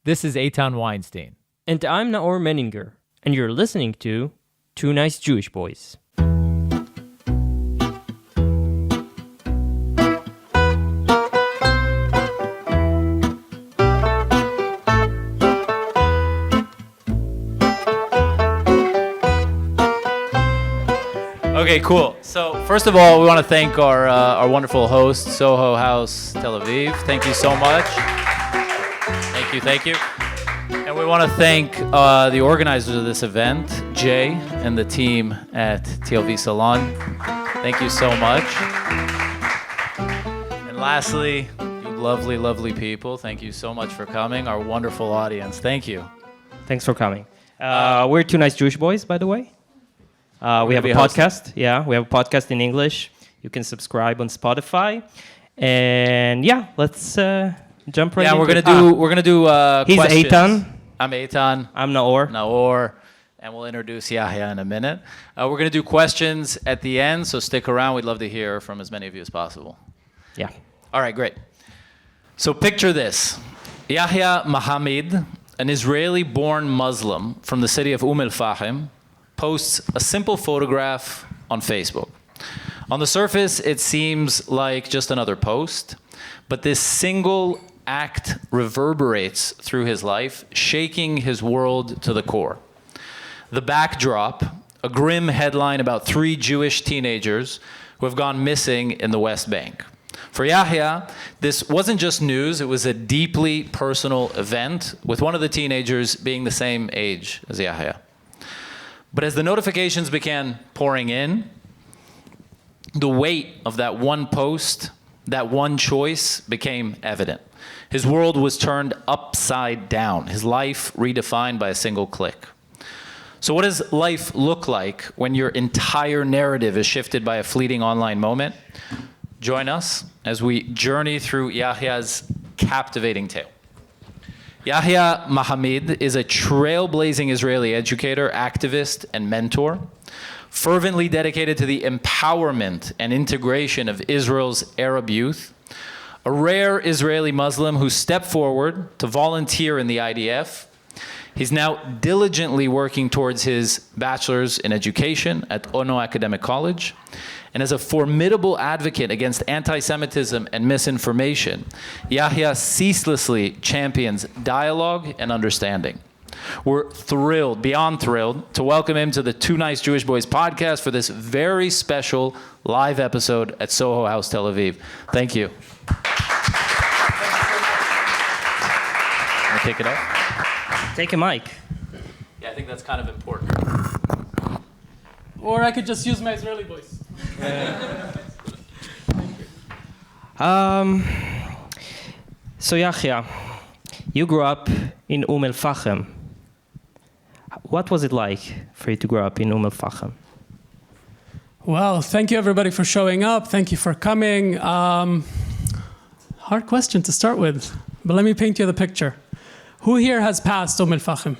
This is Eitan Weinstein. And I'm Naor Menninger, and you're listening to Two Nice Jewish Boys. Okay, cool. So first of all, we want to thank our wonderful host, Soho House Tel Aviv. Thank you so much. Thank you. And we want to thank the organizers of this event, Jay, and the team at TLV Salon. Thank you so much. And lastly, you lovely, lovely people, thank you so much for coming. Our wonderful audience, thank you. Thanks for coming. We're Two Nice Jewish Boys, by the way. We have a podcast. Yeah, we have a podcast in English. You can subscribe on Spotify. And yeah, let's jump right into it. We're gonna do He's questions. Eitan. I'm Eitan. I'm Naor. And we'll introduce Yahya in a minute. We're gonna do questions at the end, so stick around. We'd love to hear from as many of you as possible. Yeah. All right, great. So picture this. Yahya Mahamid, an Israeli-born Muslim from the city of Fahim, posts a simple photograph on Facebook. On the surface, it seems like just another post, but this single act reverberates through his life, shaking his world to the core. The backdrop, a grim headline about 3 Jewish teenagers who have gone missing in the West Bank. For Yahya, this wasn't just news, it was a deeply personal event, with one of the teenagers being the same age as Yahya. But as the notifications began pouring in, the weight of that one post, that one choice became evident. His world was turned upside down, his life redefined by a single click. So what does life look like when your entire narrative is shifted by a fleeting online moment? Join us as we journey through Yahya's captivating tale. Yahya Mahamid is a trailblazing Israeli educator, activist, and mentor, fervently dedicated to the empowerment and integration of Israel's Arab youth, a rare Israeli Muslim who stepped forward to volunteer in the IDF. He's now diligently working towards his bachelor's in education at Ono Academic College, and as a formidable advocate against anti-Semitism and misinformation, Yahya ceaselessly champions dialogue and understanding. We're thrilled, beyond thrilled, to welcome him to the Two Nice Jewish Boys podcast for this very special live episode at Soho House Tel Aviv. Thank you. Want to take it up? Take a mic. Yeah, I think that's kind of important. Or I could just use my Israeli voice. So Yahya, you grew up in Fahim. What was it like for you to grow up in Fahim? Well, thank you everybody for showing up. Thank you for coming. Hard question to start with, but let me paint you the picture. Who here has passed Fahim?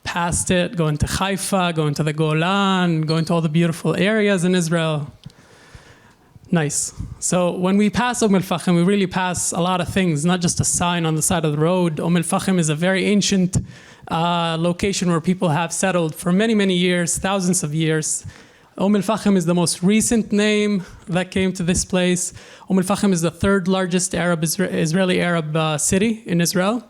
Passed it, going to Haifa, going to the Golan, going to all the beautiful areas in Israel. Nice. So when we pass Fahim, we really pass a lot of things, not just a sign on the side of the road. Fahim is a very ancient location where people have settled for many, many years, thousands of years. Fahim is the most recent name that came to this place. Fahim is the 3rd largest Israeli Arab city in Israel.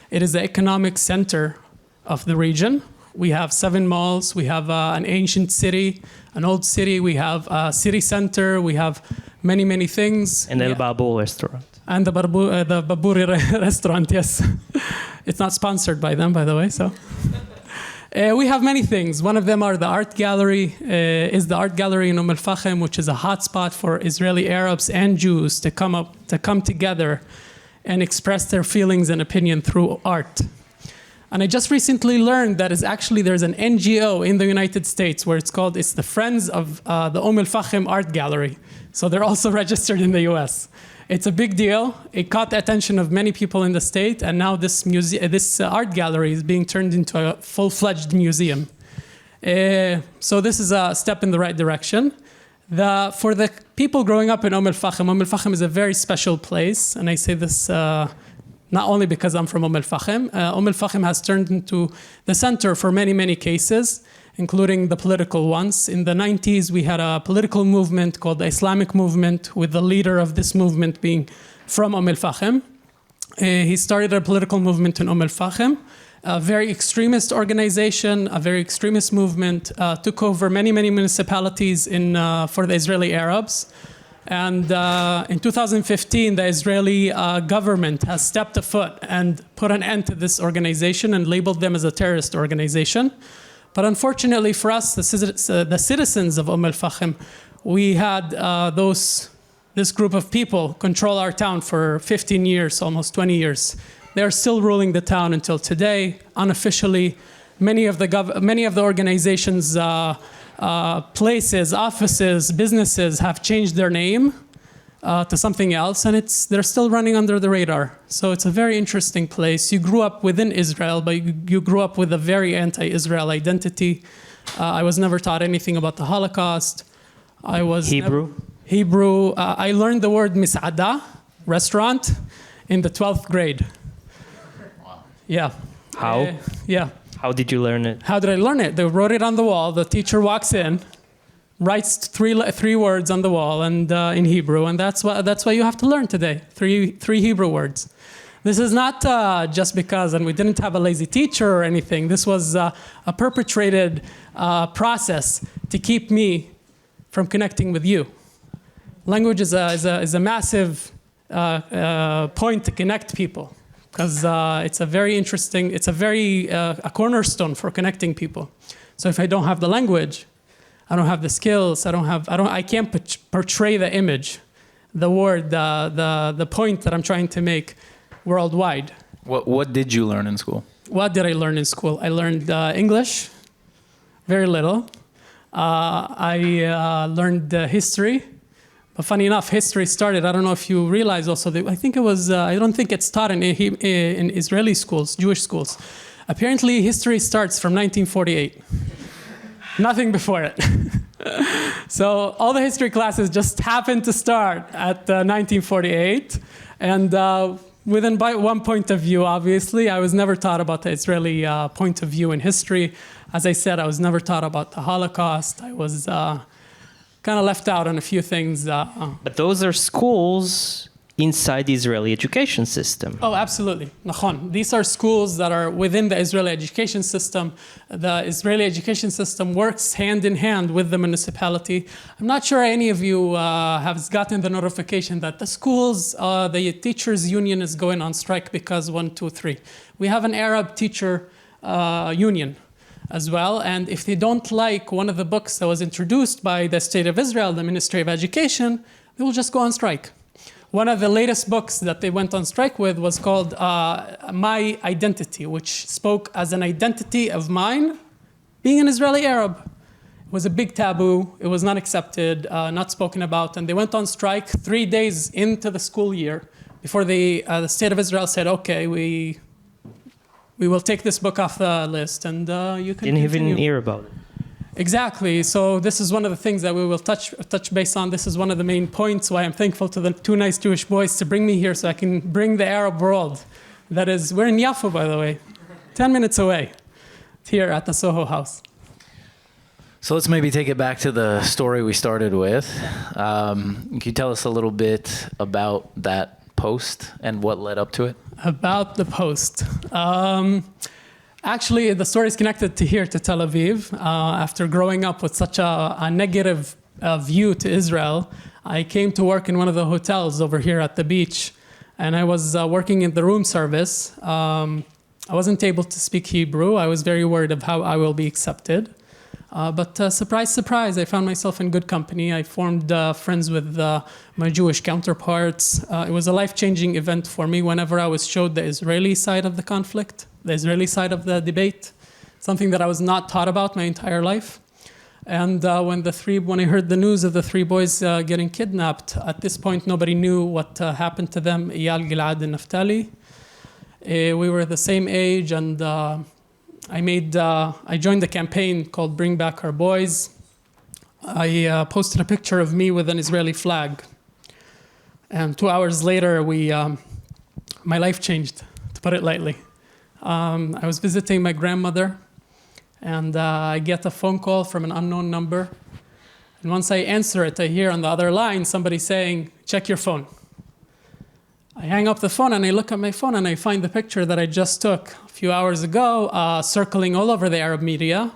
It is the economic center of the region. We have 7 malls, we have an ancient city, an old city, we have a city center, we have many, many things. And El Babur restaurant. And the Baburi restaurant, yes. It's not sponsored by them, by the way, so. We have many things. One of them are the art gallery, is the art gallery in Fahim, which is a hotspot for Israeli Arabs and Jews to come together and express their feelings and opinion through art. And I just recently learned that there's an NGO in the United States where it's the Friends of the Fahim Art Gallery. So they're also registered in the US. It's a big deal. It caught the attention of many people in the state, and now this art gallery is being turned into a full-fledged museum. So this is a step in the right direction. For the people growing up in Fahim is a very special place, and I say this not only because I'm from Al-Fahim. Al-Fahim has turned into the center for many, many cases, including the political ones. In the 90s, we had a political movement called the Islamic Movement, with the leader of this movement being from Al-Fahim. He started a political movement in Al-Fahim. A very extremist organization, a very extremist movement, took over many, many municipalities for the Israeli Arabs. And in 2015, the Israeli government has stepped a foot and put an end to this organization and labeled them as a terrorist organization. But unfortunately for us, the citizens of Al-Fahim, we had this group of people control our town for 15 years, almost 20 years. They're still ruling the town until today, unofficially. Many of the organizations, places, offices, businesses have changed their name to something else, and they're still running under the radar. So it's a very interesting place. You grew up within Israel, but you grew up with a very anti-Israel identity. I was never taught anything about the Holocaust. I was Hebrew? Hebrew. I learned the word mis'ada, restaurant, in the 12th grade. Yeah. How? Yeah. How did you learn it? How did I learn it? They wrote it on the wall. The teacher walks in, writes three words on the wall and in Hebrew, and that's what you have to learn today. Three Hebrew words. This is not just because, and we didn't have a lazy teacher or anything. This was a perpetrated process to keep me from connecting with you. Language is a massive point to connect people, because it's a very interesting, it's a cornerstone for connecting people. So if I don't have the language, I don't have the skills, I can't portray the image, the word, the point that I'm trying to make worldwide. What did you learn in school? What did I learn in school? I learned English, very little. I learned history. But funny enough, history started, I don't know if you realize also, I think it was, I don't think it's taught in Israeli schools, Jewish schools. Apparently, history starts from 1948. Nothing before it. So all the history classes just happened to start at 1948. And within one point of view, obviously, I was never taught about the Israeli point of view in history. As I said, I was never taught about the Holocaust. I was kind of left out on a few things. But those are schools inside the Israeli education system. Oh, absolutely. Nachon. These are schools that are within the Israeli education system. The Israeli education system works hand in hand with the municipality. I'm not sure any of you have gotten the notification that the schools, the teachers' union is going on strike because 1, 2, 3. We have an Arab teacher union as well, and if they don't like one of the books that was introduced by the State of Israel, the Ministry of Education, they will just go on strike. One of the latest books that they went on strike with was called My Identity, which spoke as an identity of mine being an Israeli Arab. It was a big taboo. It was not accepted, not spoken about, and they went on strike 3 days into the school year before the State of Israel said, okay, we will take this book off the list, and you can Didn't continue. even hear about it. Exactly. So this is one of the things that we will touch base on. This is one of the main points why I'm thankful to the two nice Jewish boys to bring me here so I can bring the Arab world. That is, we're in Yaffa, by the way, 10 minutes away, here at the Soho House. So let's maybe take it back to the story we started with. Can you tell us a little bit about that post and what led up to it? About the post. Actually, the story is connected to Tel Aviv. After growing up with such a negative view to Israel, I came to work in one of the hotels over here at the beach, and I was working in the room service. I wasn't able to speak Hebrew. I was very worried of how I will be accepted. But surprise, surprise, I found myself in good company. I formed friends with my Jewish counterparts. It was a life-changing event for me whenever I was showed the Israeli side of the conflict, the Israeli side of the debate, something that I was not taught about my entire life. And when I heard the news of the 3 boys getting kidnapped, at this point nobody knew what happened to them, Eyal, Gilad, and Naftali. We were the same age, and I joined the campaign called Bring Back Our Boys. I posted a picture of me with an Israeli flag. And 2 hours later, we my life changed, to put it lightly. I was visiting my grandmother, and I get a phone call from an unknown number. And once I answer it, I hear on the other line somebody saying, check your phone. I hang up the phone and I look at my phone and I find the picture that I just took a few hours ago, circling all over the Arab media,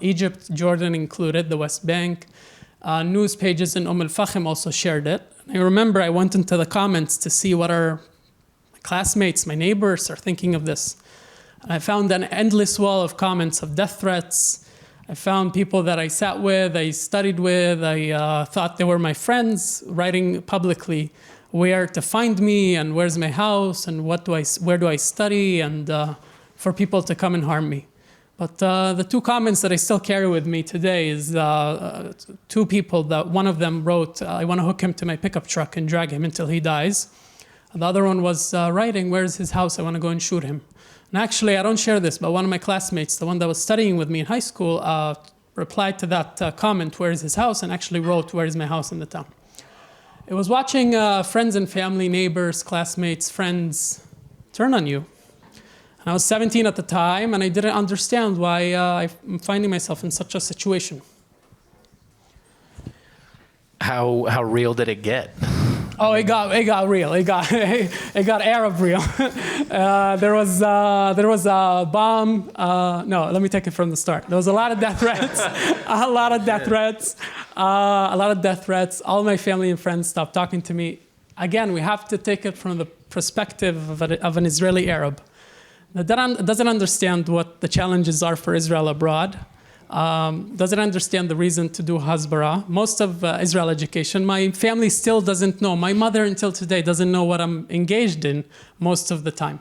Egypt, Jordan included, the West Bank. News pages in Al-Fakhm also shared it. I remember I went into the comments to see what our classmates, my neighbors are thinking of this. And I found an endless wall of comments of death threats. I found people that I sat with, I studied with, I thought they were my friends, writing publicly where to find me and where's my house and where do I study, and for people to come and harm me. But the two comments that I still carry with me today is two people that one of them wrote, I want to hook him to my pickup truck and drag him until he dies. And the other one was writing, where's his house? I want to go and shoot him. And actually, I don't share this, but one of my classmates, the one that was studying with me in high school, replied to that comment, where's his house? And actually wrote, where's my house in the town? It was watching friends and family, neighbors, classmates, friends turn on you. And I was 17 at the time, and I didn't understand why I'm finding myself in such a situation. How real did it get? Oh, it got real. It got Arab real. There was a bomb. No, let me take it from the start. There was a lot of death threats. A lot of death threats. All my family and friends stopped talking to me. Again, we have to take it from the perspective of an Israeli Arab that doesn't understand what the challenges are for Israel abroad. Doesn't understand the reason to do Hasbara. Most of Israel education, my family still doesn't know. My mother until today doesn't know what I'm engaged in most of the time.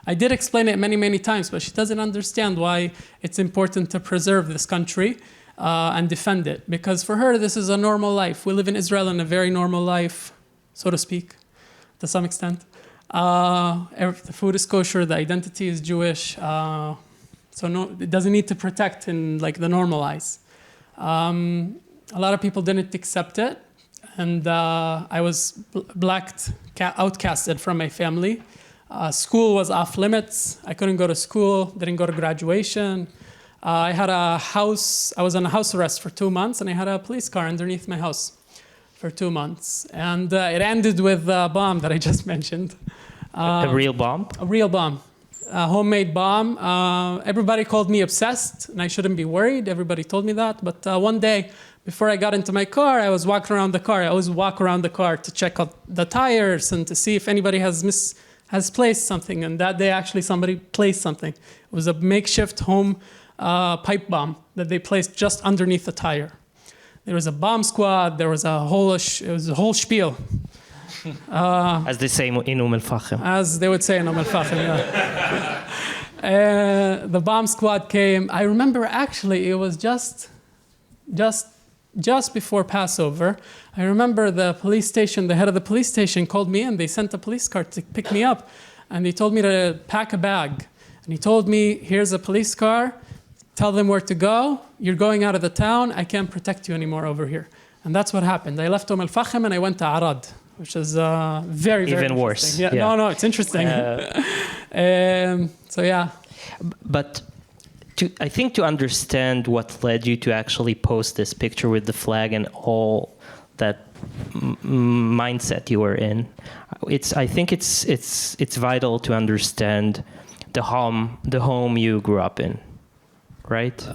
I did explain it many, many times, but she doesn't understand why it's important to preserve this country and defend it. Because for her, this is a normal life. We live in Israel in a very normal life, so to speak, to some extent. The food is kosher, the identity is Jewish. So no, it doesn't need to protect in like the normal eyes. A lot of people didn't accept it, and I was outcasted from my family. School was off limits. I couldn't go to school, didn't go to graduation. I had a house, I was on a house arrest for 2 months, and I had a police car underneath my house for 2 months. And it ended with a bomb that I just mentioned. A real bomb? A real bomb. A homemade bomb. Everybody called me obsessed, and I shouldn't be worried. Everybody told me that. But one day, before I got into my car, I was walking around the car. I always walk around the car to check out the tires and to see if anybody has placed something. And that day, actually, somebody placed something. It was a makeshift home pipe bomb that they placed just underneath the tire. There was a bomb squad. There was it was a whole spiel. As they say in Al-Fakhm. As they would say in Al-Fakhm, yeah. The bomb squad came. I remember actually it was just before Passover. I remember the police station, the head of the police station called me in. They sent a police car to pick me up. And they told me to pack a bag. And he told me, here's a police car. Tell them where to go. You're going out of the town. I can't protect you anymore over here. And that's what happened. I left Al-Fakhm and I went to Arad, which is very, very even worse. Yeah. No, it's interesting. So yeah. But I think to understand what led you to actually post this picture with the flag and all that mindset you were in, I think it's vital to understand the home you grew up in, right?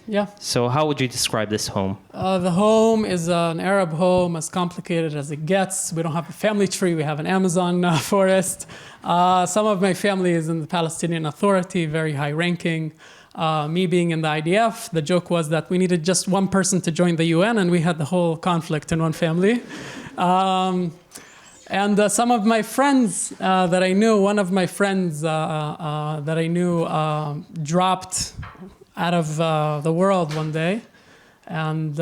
Yeah. So how would you describe this home? The home is an Arab home, as complicated as it gets. We don't have a family tree. We have an Amazon forest. Some of my family is in the Palestinian Authority, very high ranking. Me being in the IDF, the joke was that we needed just one person to join the UN, and we had the whole conflict in one family. And some of my friends that I knew, one of my friends that I knew dropped out of the world one day, and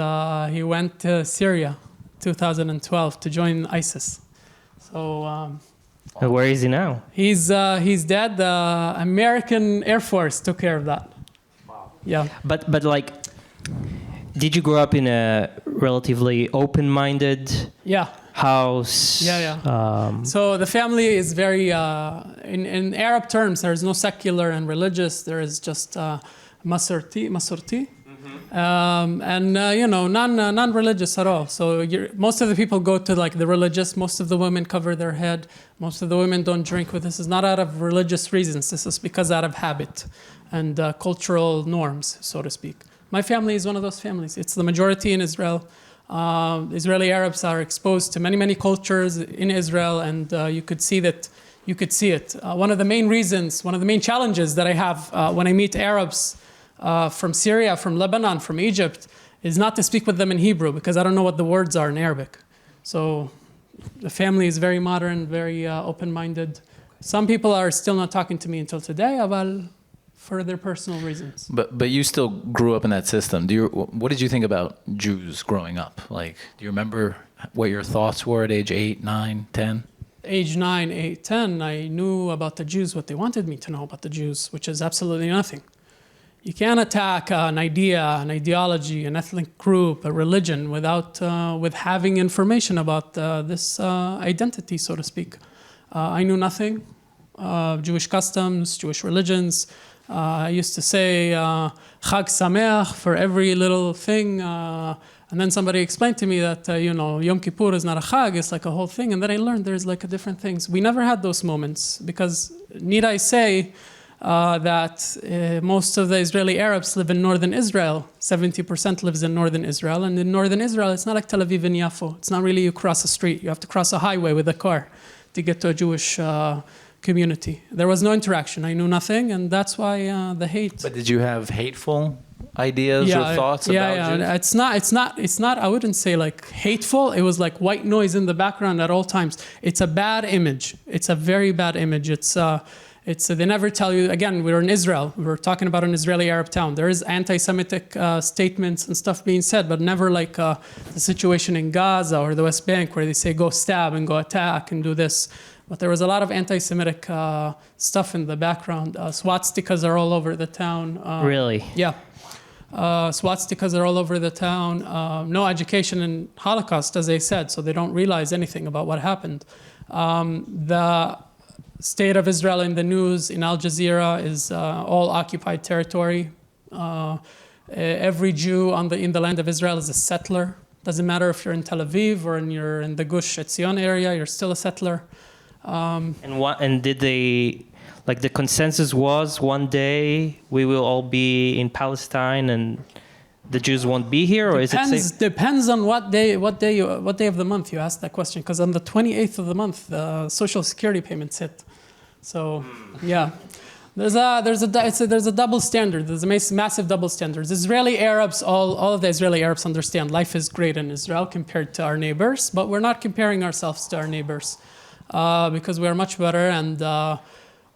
he went to Syria, 2012, to join ISIS. So where is he now? He's dead. The American Air Force took care of that. Wow. Yeah. But like, did you grow up in a relatively open-minded? Yeah. House. So the family is very, in Arab terms, there is no secular and religious. There is just masurti. Non-religious at all. So most of the people go to like the religious. Most of the women cover their head. Most of the women don't drink. This is not out of religious reasons. This is because out of habit and cultural norms, so to speak. My family is one of those families. It's the majority in Israel. Israeli Arabs are exposed to many, many cultures in Israel, and you could see it. One of the main reasons, one of the main challenges that I have when I meet Arabs from Syria, from Lebanon, from Egypt, is not to speak with them in Hebrew, because I don't know what the words are in Arabic. So the family is very modern, very open-minded. Some people are still not talking to me until today, for their personal reasons. But you still grew up in that system. What did you think about Jews growing up? Like, do you remember what your thoughts were at age 8, 9, 10? Age 9, 8, 10, I knew about the Jews what they wanted me to know about the Jews, which is absolutely nothing. You can't attack an idea, an ideology, an ethnic group, a religion without with having information about this identity, so to speak. I knew nothing. Jewish customs, Jewish religions. I used to say Chag Sameach for every little thing. And then somebody explained to me that, Yom Kippur is not a Chag, it's like a whole thing. And then I learned there's like different things. We never had those moments because, need I say, that most of the Israeli Arabs live in northern Israel. 70% lives in northern Israel. And in northern Israel, it's not like Tel Aviv and Yafo. It's not really you cross a street. You have to cross a highway with a car to get to a Jewish community. There was no interaction. I knew nothing, and that's why the hate. But did you have hateful ideas or thoughts about Jews? It's not, I wouldn't say like hateful. It was like white noise in the background at all times. It's a bad image. It's a very bad image. They never tell you, again, we're in Israel. We're talking about an Israeli Arab town. There is anti-Semitic statements and stuff being said, but never like the situation in Gaza or the West Bank where they say go stab and go attack and do this. But there was a lot of anti-Semitic stuff in the background. Swastikas are all over the town. Really? Yeah. Swastikas are all over the town. No education in Holocaust, as they said, so they don't realize anything about what happened. The state of Israel in the news in Al Jazeera is all occupied territory. Every Jew in the land of Israel is a settler. Doesn't matter if you're in Tel Aviv or you're in the Gush Etzion area, you're still a settler. And did they, like the consensus was one day we will all be in Palestine and the Jews won't be here, or depends on what day of the month you ask that question, because on the 28th of the month the Social Security payments hit. So yeah, there's a double standard. There's a massive double standard. Israeli Arabs, all of the Israeli Arabs understand life is great in Israel compared to our neighbors, but we're not comparing ourselves to our neighbors. Because we are much better, and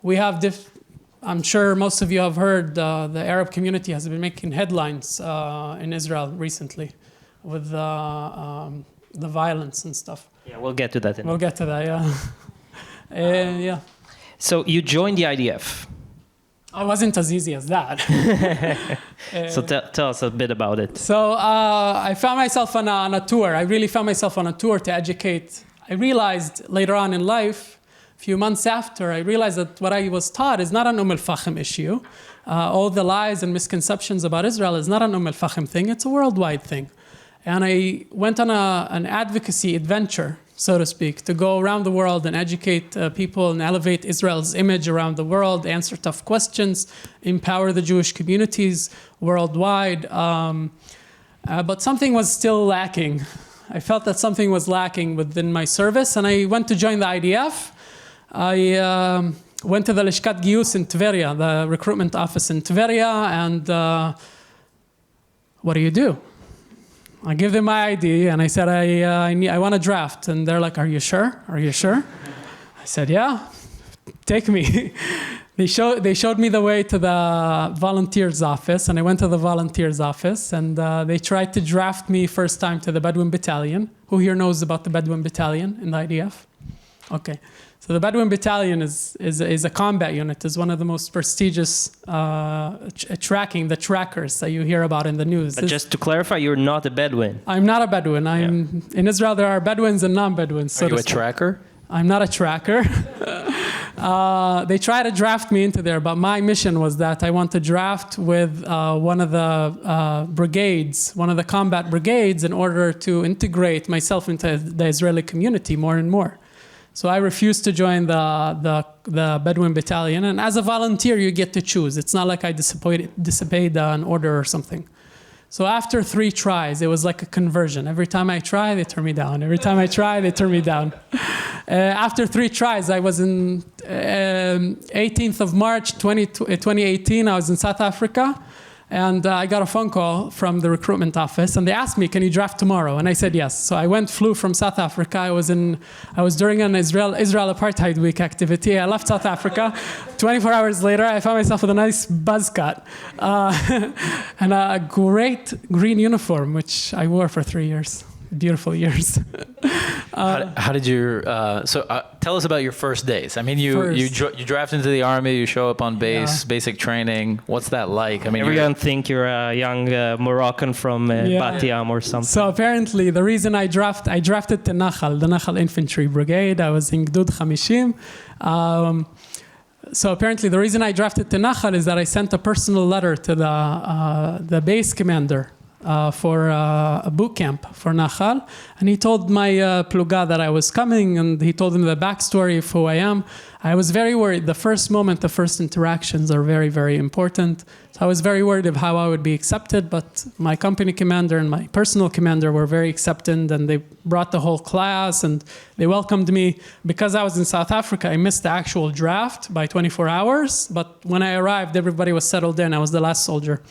we have I'm sure most of you have heard the Arab community has been making headlines in Israel recently with the violence and stuff. Yeah, we'll get to that. We'll get to that, yeah. Yeah. So you joined the IDF. I wasn't as easy as that. So tell us a bit about it. So I found myself on a tour. I really found myself on a tour to educate. I realized later on in life, a few months after, I realized that what I was taught is not an Al-Fahim issue. All the lies and misconceptions about Israel is not an Al-Fahim thing, it's a worldwide thing. And I went on an advocacy adventure, so to speak, to go around the world and educate people and elevate Israel's image around the world, answer tough questions, empower the Jewish communities worldwide. But something was still lacking. I felt that something was lacking within my service, and I went to join the IDF. I went to the Lishkat Giyus in Tveria, the recruitment office in Tveria, and what do? I give them my ID, and I said, I want to draft. And they're like, are you sure? Are you sure? I said, yeah, take me. They showed me the way to the volunteers office, and I went to the volunteers office, and they tried to draft me first time to the Bedouin Battalion. Who here knows about the Bedouin Battalion in the IDF? Okay. So the Bedouin Battalion is a combat unit, is one of the most prestigious the trackers that you hear about in the news. But just to clarify, you're not a Bedouin. I'm not a Bedouin. In Israel, there are Bedouins and non-Bedouins. So Are you a tracker? I'm not a tracker. They try to draft me into there, but my mission was that I want to draft with one of the brigades, one of the combat brigades, in order to integrate myself into the Israeli community more and more. So I refused to join the Bedouin Battalion, and as a volunteer, you get to choose. It's not like I disobeyed an order or something. So after 3 tries, it was like a conversion. Every time I try, they turn me down. Every time I try, they turn me down. After 3 tries, I was in 18th of March 2018. I was in South Africa, and I got a phone call from the recruitment office, and they asked me, "Can you draft tomorrow?" And I said yes. So I flew from South Africa. I was during an Israel Apartheid Week activity. I left South Africa. 24 hours later, I found myself with a nice buzz cut and a great green uniform, which I wore for 3 years. Beautiful years. How did you? Tell us about your first days. I mean, you draft into the army. You show up on base, basic training. What's that like? I mean, everyone think you're a young Moroccan from Bat Yam or something. So apparently, the reason I drafted to Nachal, the Nachal Infantry Brigade. I was in Gdud Chamishim. So apparently, the reason I drafted to Nachal is that I sent a personal letter to the base commander. For a boot camp for Nachal, and he told my pluga that I was coming, and he told him the backstory of who I am. I was very worried. The first interactions are very, very important. So I was very worried of how I would be accepted, but my company commander and my personal commander were very accepting, and they brought the whole class, and they welcomed me. Because I was in South Africa, I missed the actual draft by 24 hours, but when I arrived, everybody was settled in. I was the last soldier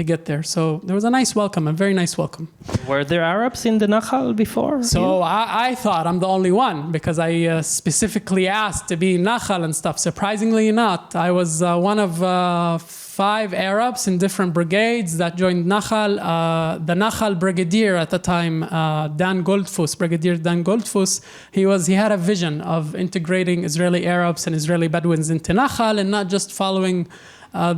to get there. So there was a nice welcome, a very nice welcome. Were there Arabs in the Nachal before? So I thought I'm the only one because I specifically asked to be in Nachal and stuff. Surprisingly not. I was one of 5 Arabs in different brigades that joined Nachal. The Nachal brigadier at the time, Brigadier Dan Goldfuss, he had a vision of integrating Israeli Arabs and Israeli Bedouins into Nachal and not just following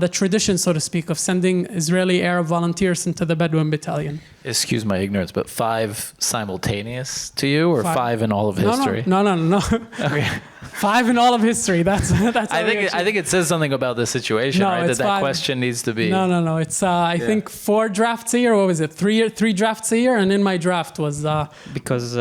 the tradition, so to speak, of sending Israeli Arab volunteers into the Bedouin Battalion. Excuse my ignorance, but 5 simultaneous to you, or 5 in all of history? No. Okay. 5 in all of history. That's. I think it says something about the situation, right? That question needs to be. No. It's I think 4 drafts a year. What was it? 3 drafts a year, and in my draft was because.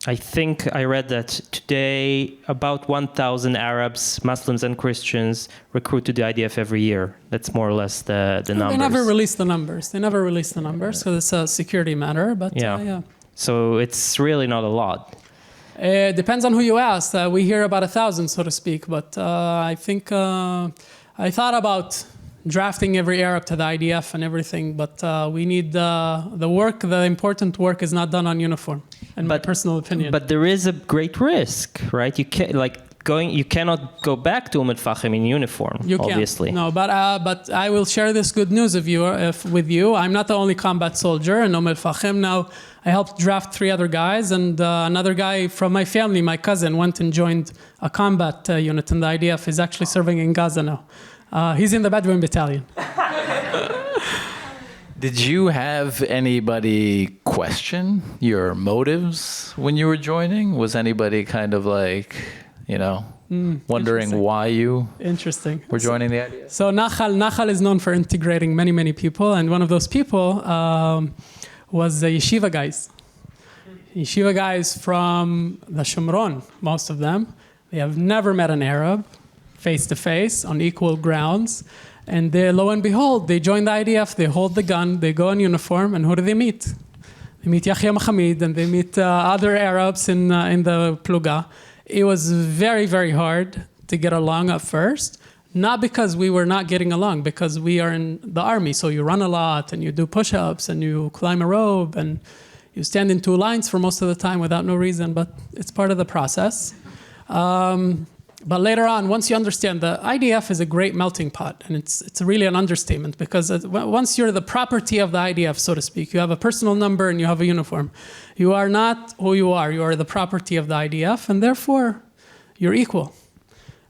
I think I read that today about 1,000 Arabs, Muslims, and Christians recruit to the IDF every year. That's more or less the numbers. They never release the numbers. So it's a security matter. But yeah. So it's really not a lot. It depends on who you ask. We hear about 1,000, so to speak. But I think I thought about drafting every Arab to the IDF and everything, but we need the important work is not done on uniform, in my personal opinion. But there is a great risk, right? You cannot go back to Fahim in uniform, obviously. No, but I will share this good news with you. I'm not the only combat soldier in Fahim now. I helped draft 3 other guys, and another guy from my family, my cousin, went and joined a combat unit in the IDF. He's actually serving in Gaza now. He's in the Bedouin Battalion. Did you have anybody question your motives when you were joining? Was anybody kind of like, wondering why you were joining the IDF? So Nachal is known for integrating many, many people, and one of those people was the yeshiva guys. Yeshiva guys from the Shomron, most of them. They have never met an Arab face-to-face on equal grounds. And lo and behold, they join the IDF, they hold the gun, they go in uniform, and who do they meet? They meet Yahya Mahamid, and they meet other Arabs in the Pluga. It was very, very hard to get along at first. Not because we were not getting along, because we are in the army, so you run a lot, and you do push-ups, and you climb a rope, and you stand in 2 lines for most of the time without no reason, but it's part of the process. But later on, once you understand, the IDF is a great melting pot, and it's really an understatement, because once you're the property of the IDF, so to speak, you have a personal number and you have a uniform. You are not who you are the property of the IDF, and therefore you're equal.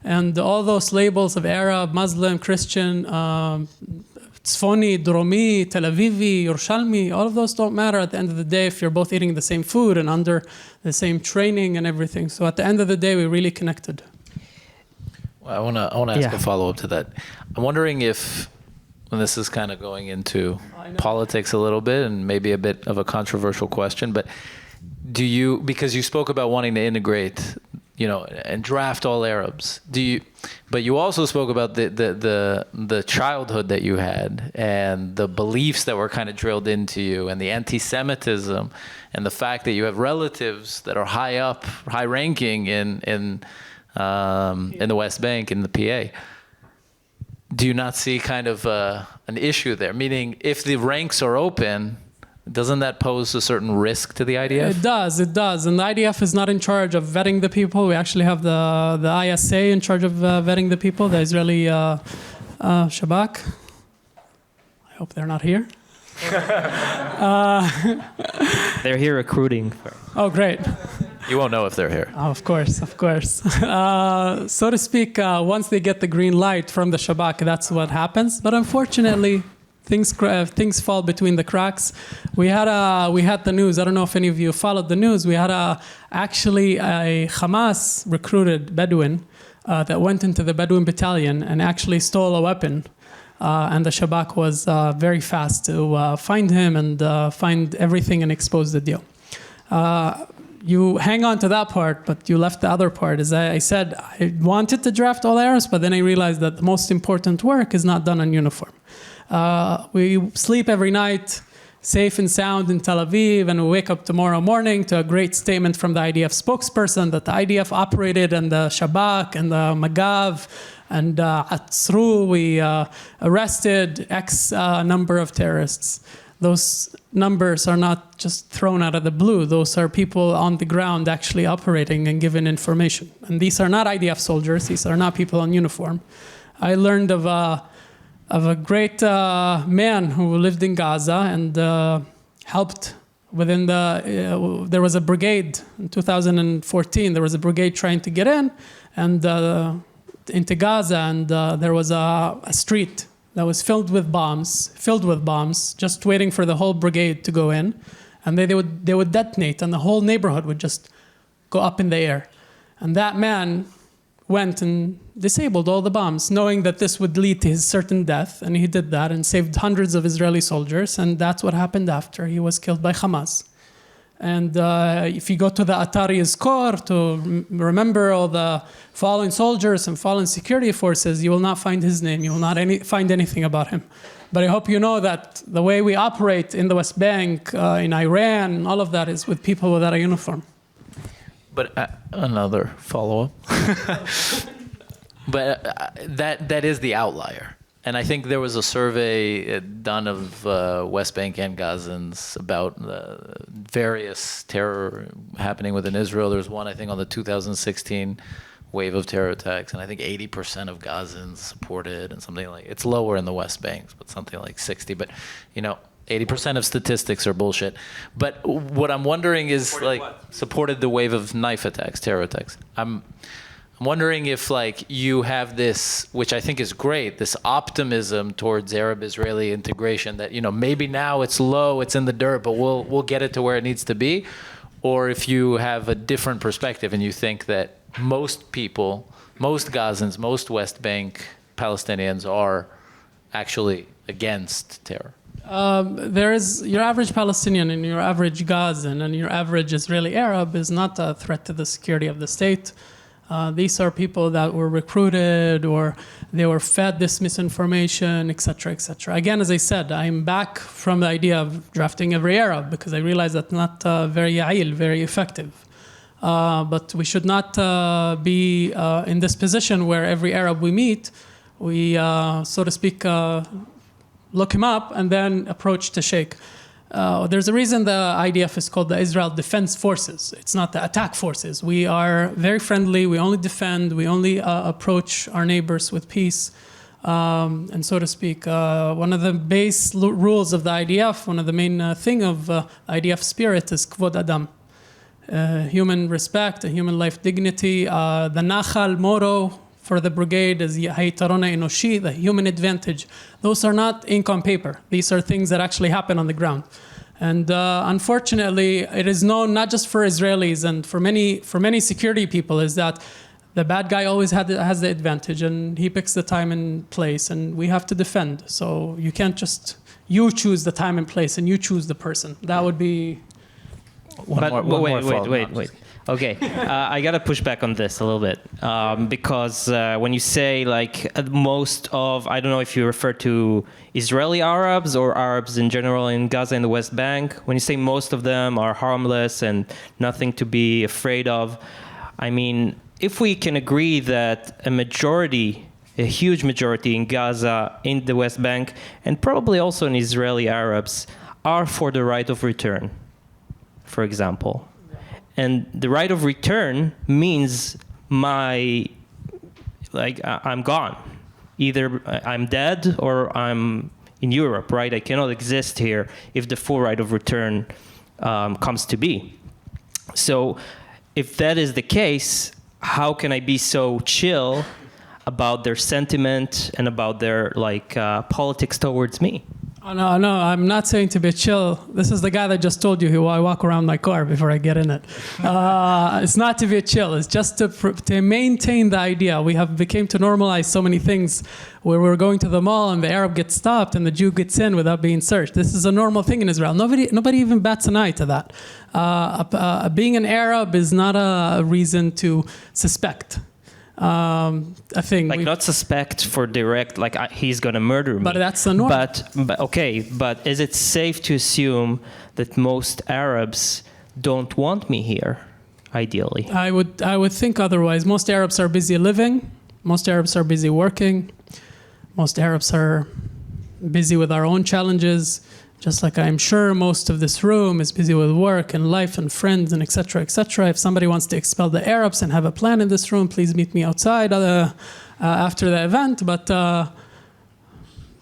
And all those labels of Arab, Muslim, Christian, Tzfoni, Dromi, Tel Avivi, Yerushalmi, all of those don't matter at the end of the day if you're both eating the same food and under the same training and everything. So at the end of the day, we really connected. Well, I want to ask a follow-up to that. I'm wondering if, and this is kind of going into politics a little bit and maybe a bit of a controversial question, but do you, because you spoke about wanting to integrate, and draft all Arabs. But you also spoke about the childhood that you had and the beliefs that were kind of drilled into you and the anti-Semitism and the fact that you have relatives that are high ranking in the West Bank, in the PA. Do you not see kind of an issue there? Meaning, if the ranks are open, doesn't that pose a certain risk to the IDF? It does. And the IDF is not in charge of vetting the people. We actually have the ISA in charge of vetting the people, the Israeli Shabak. I hope they're not here. They're here recruiting. Oh, great. You won't know if they're here. Oh, of course. So to speak, once they get the green light from the Shabak, that's what happens. But unfortunately, things fall between the cracks. We had the news. I don't know if any of you followed the news. We had actually a Hamas recruited Bedouin that went into the Bedouin battalion and actually stole a weapon. And the Shabak was very fast to find him and find everything and expose the deal. You hang on to that part, but you left the other part. As I said, I wanted to draft all Arabs, but then I realized that the most important work is not done on uniform. We sleep every night, safe and sound in Tel Aviv, and we wake up tomorrow morning to a great statement from the IDF spokesperson that the IDF operated and the Shabak and the Magav and at Sru, we arrested X number of terrorists. Those numbers are not just thrown out of the blue. Those are people on the ground actually operating and giving information. And these are not IDF soldiers. These are not people in uniform. I learned of a great man who lived in Gaza and helped within there was a brigade in 2014. There was a brigade trying to get in and into Gaza, and there was a street that was filled with bombs, just waiting for the whole brigade to go in, and they would detonate, and the whole neighborhood would just go up in the air. And that man went and disabled all the bombs, knowing that this would lead to his certain death, and he did that and saved hundreds of Israeli soldiers, and that's what happened after he was killed by Hamas. And if you go to the Atari Yizkor to remember all the fallen soldiers and fallen security forces, you will not find his name. You will not find anything about him. But I hope you know that the way we operate in the West Bank, in Iran, all of that is with people without a uniform. But another follow-up. But that is the outlier. And I think there was a survey done of West Bank and Gazans about various terror happening within Israel. There's one, I think, on the 2016 wave of terror attacks, and I think 80% of Gazans supported, and something like, it's lower in the West Bank, but something like 60. But 80% of statistics are bullshit. But what I'm wondering is, supported the wave of knife attacks, terror attacks. I'm wondering if you have this, which I think is great, this optimism towards Arab-Israeli integration that, maybe now it's low, it's in the dirt, but we'll get it to where it needs to be. Or if you have a different perspective and you think that most people, most Gazans, most West Bank Palestinians are actually against terror. There is your average Palestinian and your average Gazan and your average Israeli Arab is not a threat to the security of the state. These are people that were recruited or they were fed this misinformation, etc., etc. Again, as I said, I'm back from the idea of drafting every Arab because I realize that's not very effective. But we should not be in this position where every Arab we meet, we, so to speak, look him up and then approach to shake. There's a reason the IDF is called the Israel Defense Forces. It's not the attack forces. We are very friendly. We only defend. We only approach our neighbors with peace. And so to speak, one of the base rules of the IDF, one of the main thing of IDF spirit is Kvod Adam. human respect, and human life dignity. The Nachal motto for the brigade is Haytarona Enoshi, the human advantage. Those are not ink on paper. These are things that actually happen on the ground. And unfortunately, it is known not just for Israelis and for many security people is that the bad guy always has the advantage, and he picks the time and place, and we have to defend. So you can't just, you choose the time and place, and you choose the person. That would be... Wait. Okay, I gotta push back on this a little bit because when you say like most of, I don't know if you refer to Israeli Arabs or Arabs in general in Gaza and the West Bank, when you say most of them are harmless and nothing to be afraid of, I mean, if we can agree that a huge majority in Gaza, in the West Bank, and probably also in Israeli Arabs are for the right of return, for example. And the right of return means I'm gone. Either I'm dead or I'm in Europe, right? I cannot exist here if the full right of return comes to be. So if that is the case, how can I be so chill about their sentiment and about their politics towards me? Oh, no, I'm not saying to be chill. This is the guy that just told you who I walk around my car before I get in it. It's not to be chill. It's just to maintain the idea. We have become to normalize so many things where we're going to the mall and the Arab gets stopped and the Jew gets in without being searched. This is a normal thing in Israel. Nobody even bats an eye to that. Being an Arab is not a reason to suspect. I think not suspect for direct, he's gonna murder me. But that's the norm. But is it safe to assume that most Arabs don't want me here, ideally? I would think otherwise. Most Arabs are busy living. Most Arabs are busy working. Most Arabs are busy with our own challenges. Just like I'm sure most of this room is busy with work and life and friends and et cetera, et cetera. If somebody wants to expel the Arabs and have a plan in this room, please meet me outside after the event. But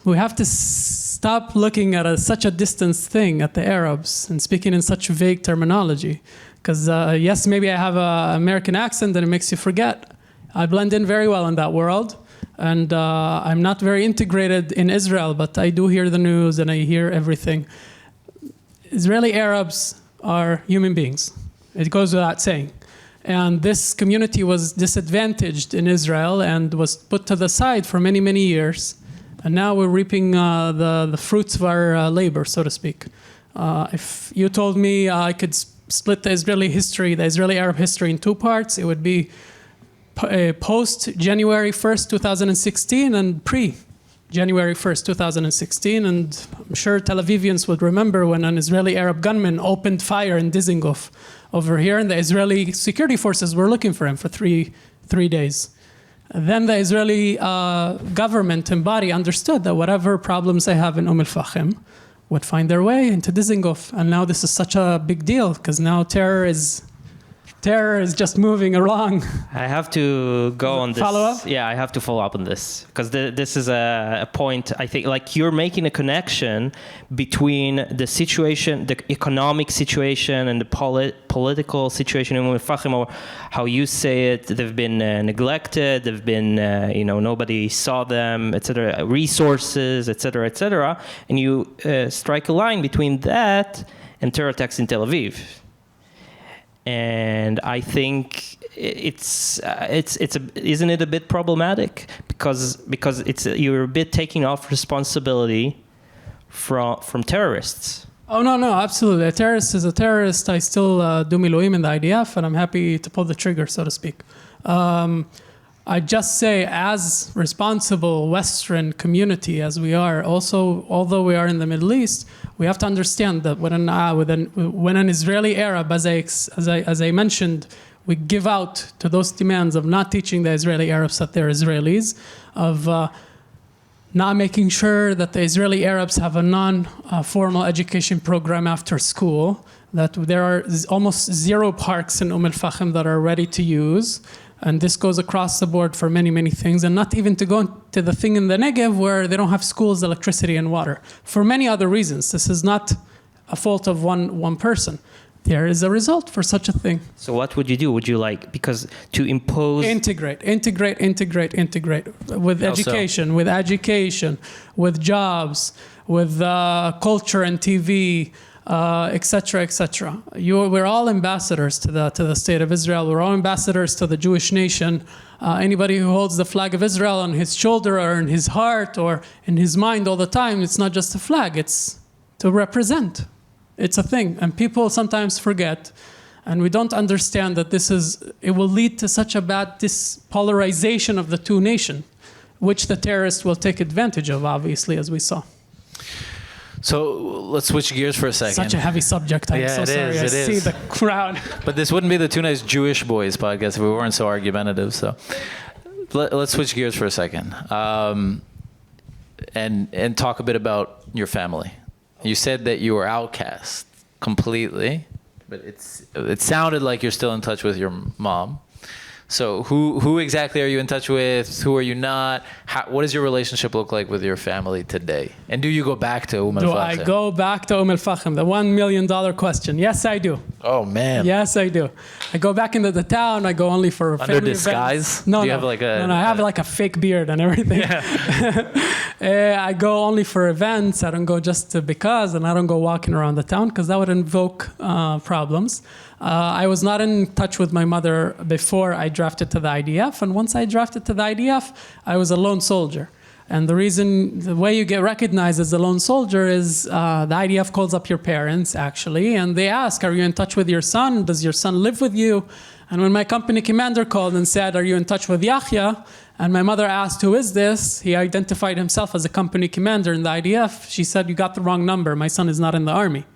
we have to stop looking at such a distant thing at the Arabs and speaking in such vague terminology. Because yes, maybe I have an American accent and it makes you forget. I blend in very well in that world. And I'm not very integrated in Israel, but I do hear the news and I hear everything. Israeli Arabs are human beings. It goes without saying. And this community was disadvantaged in Israel and was put to the side for many, many years. And now we're reaping the fruits of our labor, so to speak. If you told me I could split the Israeli Arab history in two parts, it would be post January 1st, 2016 and pre-January 1st, 2016. And I'm sure Tel Avivians would remember when an Israeli Arab gunman opened fire in Dizengoff over here, and the Israeli security forces were looking for him for three days. And then the Israeli government and body understood that whatever problems they have in Fahim would find their way into Dizengoff. And now this is such a big deal because now terror is just moving along. I have to go on this. Follow up? Yeah, I have to follow up on this because this is a point. I think you're making a connection between the situation, the economic situation, and the political situation in Fahim, or how you say it. They've been neglected. They've been, nobody saw them, etc. Resources, etc., etc. And you strike a line between that and terror attacks in Tel Aviv. And I think isn't it a bit problematic because you're a bit taking off responsibility from terrorists. Oh no, absolutely. A terrorist is a terrorist. I still do miluim in the IDF, and I'm happy to pull the trigger, so to speak. I just say, as responsible Western community as we are, also, although we are in the Middle East, we have to understand that when an Israeli Arab, as I mentioned, we give out to those demands of not teaching the Israeli Arabs that they're Israelis, of not making sure that the Israeli Arabs have a non-formal education program after school, that there are almost zero parks in Fahim that are ready to use. And this goes across the board for many, many things, and not even to go to the thing in the Negev where they don't have schools, electricity, and water. For many other reasons. This is not a fault of one person. there is a result for such a thing. So what would you do? Would you like, because to impose... Integrate with How so? education, with jobs, with culture and TV, etc., etc. We're all ambassadors to the state of Israel. We're all ambassadors to the Jewish nation. Anybody who holds the flag of Israel on his shoulder or in his heart or in his mind all the time, it's not just a flag, it's to represent. It's a thing. And people sometimes forget, and we don't understand that it will lead to such a bad polarization of the two nations, which the terrorists will take advantage of, obviously, as we saw. So let's switch gears for a second. Such a heavy subject. I'm so sorry. I see the crowd. But this wouldn't be the Two Nice Jewish Boys podcast if we weren't so argumentative. So let's switch gears for a second, and talk a bit about your family. You said that you were outcast completely, but it sounded like you're still in touch with your mom. So who exactly are you in touch with? Who are you not? What does your relationship look like with your family today? And do you go back to Umm al-Fahim? Do I go back to Umm al-Fahim? The $1 million question. Yes, I do. Oh, man. Yes, I do. I go back into the town. I go only for family Under disguise? events. No, do you no. Have like no, I have like a fake beard and everything. Yeah. I go only for events. I don't go just because, and I don't go walking around the town because that would invoke problems. I was not in touch with my mother before I drafted to the IDF, and once I drafted to the IDF, I was a lone soldier. And the way you get recognized as a lone soldier is the IDF calls up your parents, actually, and they ask, are you in touch with your son? Does your son live with you? And when my company commander called and said, are you in touch with Yahya? And my mother asked, who is this? He identified himself as a company commander in the IDF. She said, you got the wrong number. My son is not in the army.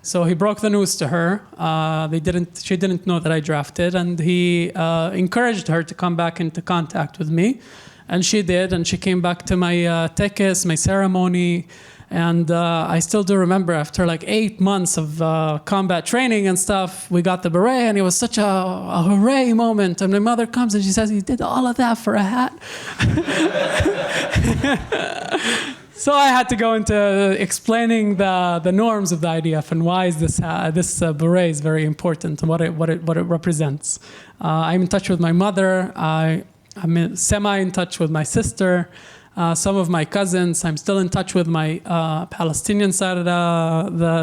So he broke the news to her. She didn't know that I drafted, and he encouraged her to come back into contact with me. And she did, and she came back to my tekes, my ceremony. And I still do remember after like 8 months of combat training and stuff, we got the beret, and it was such a hooray moment. And my mother comes and she says, you did all of that for a hat? So I had to go into explaining the norms of the IDF and why is this beret is very important and what it represents. I'm in touch with my mother. I'm semi in touch with my sister. Some of my cousins. I'm still in touch with my Palestinian side of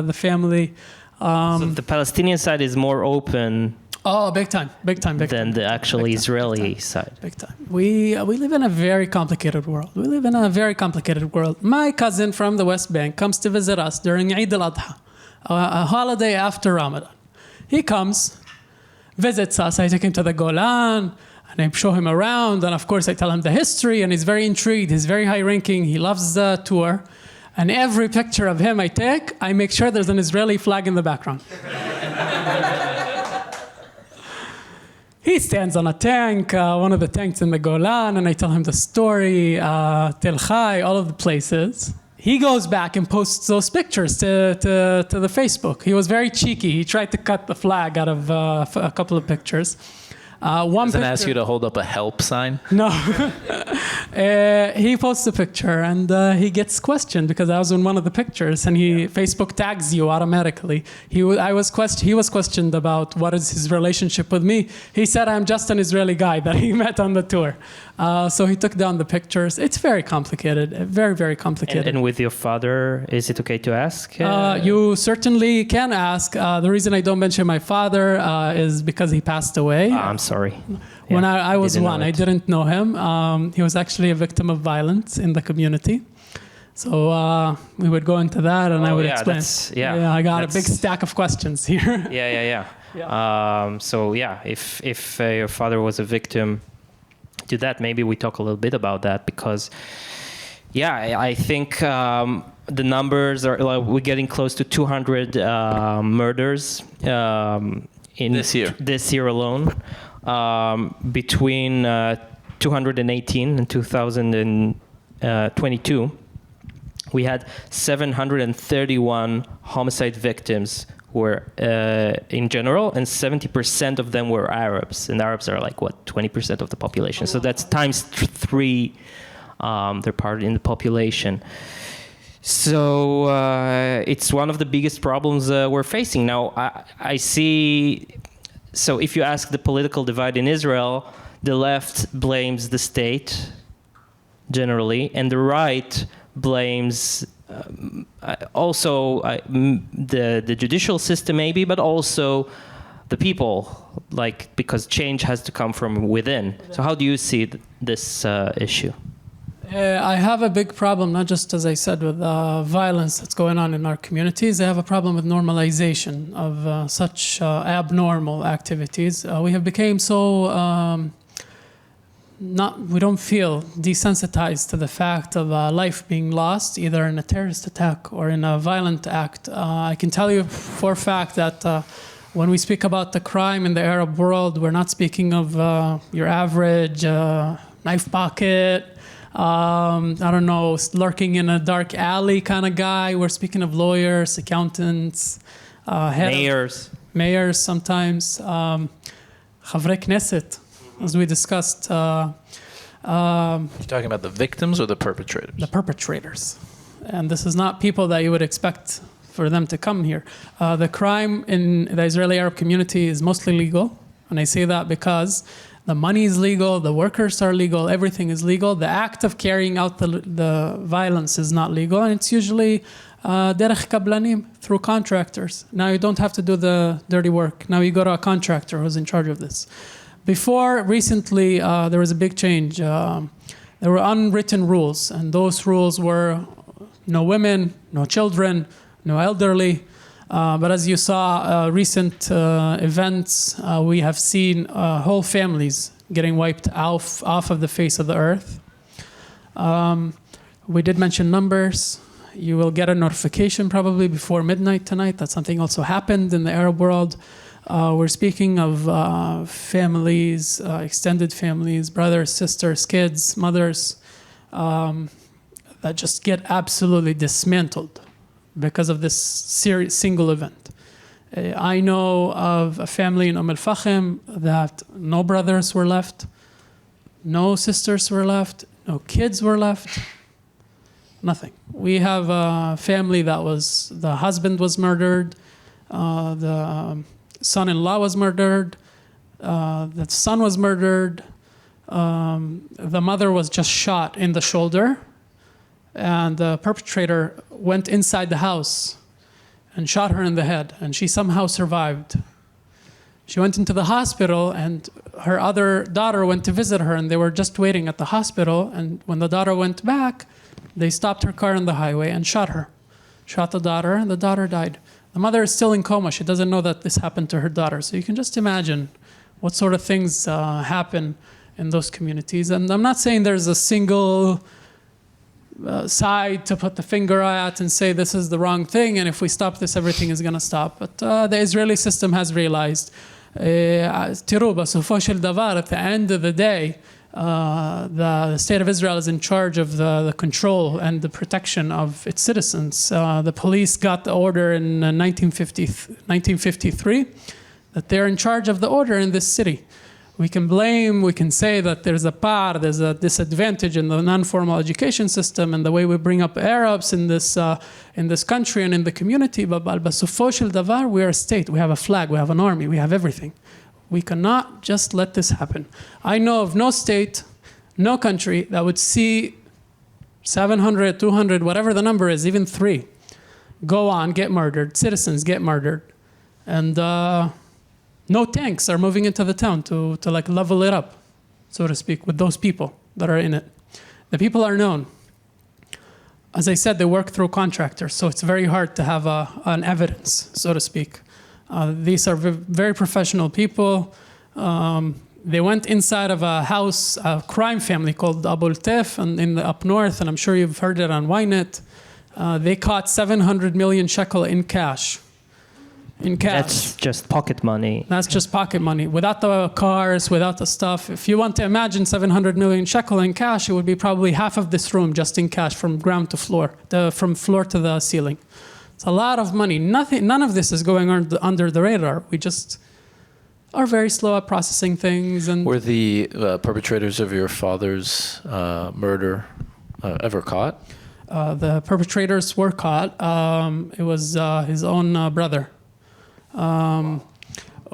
the family. So the Palestinian side is more open. Oh, big time. Than the actual Israeli side. Big time. We live in a very complicated world. My cousin from the West Bank comes to visit us during Eid al-Adha, a holiday after Ramadan. He comes, visits us. I take him to the Golan, and I show him around. And of course, I tell him the history, and he's very intrigued. He's very high-ranking. He loves the tour. And every picture of him I take, I make sure there's an Israeli flag in the background. He stands on a tank, one of the tanks in the Golan, and I tell him the story, Tel Chai, all of the places. He goes back and posts those pictures to the Facebook. He was very cheeky. He tried to cut the flag out of a couple of pictures. Doesn't ask you to hold up a help sign? No. He posts a picture and he gets questioned because I was in one of the pictures, and Facebook tags you automatically. He was questioned about what is his relationship with me. He said I'm just an Israeli guy that he met on the tour. So he took down the pictures. It's very complicated, very, very complicated. And with your father, is it okay to ask? You certainly can ask. The reason I don't mention my father is because he passed away. I'm sorry. When I was one, I didn't know him. He was actually a victim of violence in the community. So we would go into that, and I would explain. I got a big stack of questions here. Yeah. So if your father was a victim to that, maybe we talk a little bit about that, because I think the numbers are like, we're getting close to 200 murders in this year alone. Between 218 and 2022, we had 731 homicide victims who were in general, and 70% of them were Arabs. And Arabs are like, 20% of the population. So that's times 3 their part in the population. So it's one of the biggest problems we're facing now. I see. So if you ask the political divide in Israel, the left blames the state generally, and the right blames also the judicial system maybe, but also the people, like, because change has to come from within. So how do you see this issue? I have a big problem, not just, as I said, with violence that's going on in our communities. I have a problem with normalization of such abnormal activities. We have become so we don't feel desensitized to the fact of life being lost, either in a terrorist attack or in a violent act. I can tell you for a fact that when we speak about the crime in the Arab world, we're not speaking of your average knife pocket, I don't know, lurking in a dark alley kind of guy. We're speaking of lawyers, accountants, mayors sometimes, Chavrei Knesset, as we discussed. You're talking about the victims or the perpetrators? The perpetrators. And this is not people that you would expect for them to come here. The crime in the Israeli Arab community is mostly legal. And I say that because the money is legal, the workers are legal, everything is legal. The act of carrying out the violence is not legal, and it's usually derech kablanim, through contractors. Now you don't have to do the dirty work. Now you go to a contractor who's in charge of this. Before, recently, there was a big change. There were unwritten rules, and those rules were no women, no children, no elderly. But as you saw, recent events, we have seen whole families getting wiped off of the face of the earth. We did mention numbers. You will get a notification probably before midnight tonight that something also happened in the Arab world. We're speaking of families, extended families, brothers, sisters, kids, mothers, that just get absolutely dismantled because of this single event. I know of a family in Al-Fahim that no brothers were left, no sisters were left, no kids were left, nothing. We have a family that the husband was murdered, the son-in-law was murdered, the son was murdered, the mother was just shot in the shoulder, and the perpetrator went inside the house and shot her in the head, and she somehow survived. She went into the hospital, and her other daughter went to visit her, and they were just waiting at the hospital, and when the daughter went back, they stopped her car on the highway and shot her. Shot the daughter, and the daughter died. The mother is still in coma. She doesn't know that this happened to her daughter. So you can just imagine what sort of things happen in those communities. And I'm not saying there's a single side to put the finger at and say this is the wrong thing, and if we stop this, everything is going to stop. But the Israeli system has realized, at the end of the day, the state of Israel is in charge of the control and the protection of its citizens. The police got the order in 1953 that they're in charge of the order in this city. We can blame, we can say that there's a disadvantage in the non-formal education system and the way we bring up Arabs in this country and in the community, but בסופו של דבר, we are a state, we have a flag, we have an army, we have everything. We cannot just let this happen. I know of no state, no country that would see 700, 200, whatever the number is, even 3, go on, get murdered, citizens get murdered, and no tanks are moving into the town to like level it up, so to speak, with those people that are in it. The people are known. As I said, they work through contractors, so it's very hard to have an evidence, so to speak. These are very professional people. They went inside of a house, a crime family called Abu Tef in the up north, and I'm sure you've heard it on Ynet. They caught 700 million shekel in cash. That's just pocket money. That's just pocket money. Without the cars, without the stuff. If you want to imagine 700 million shekel in cash, it would be probably half of this room just in cash from ground to floor, from floor to the ceiling. It's a lot of money. None of this is going under the radar. We just are very slow at processing things. And were the perpetrators of your father's murder ever caught? the perpetrators were caught. It was his own brother.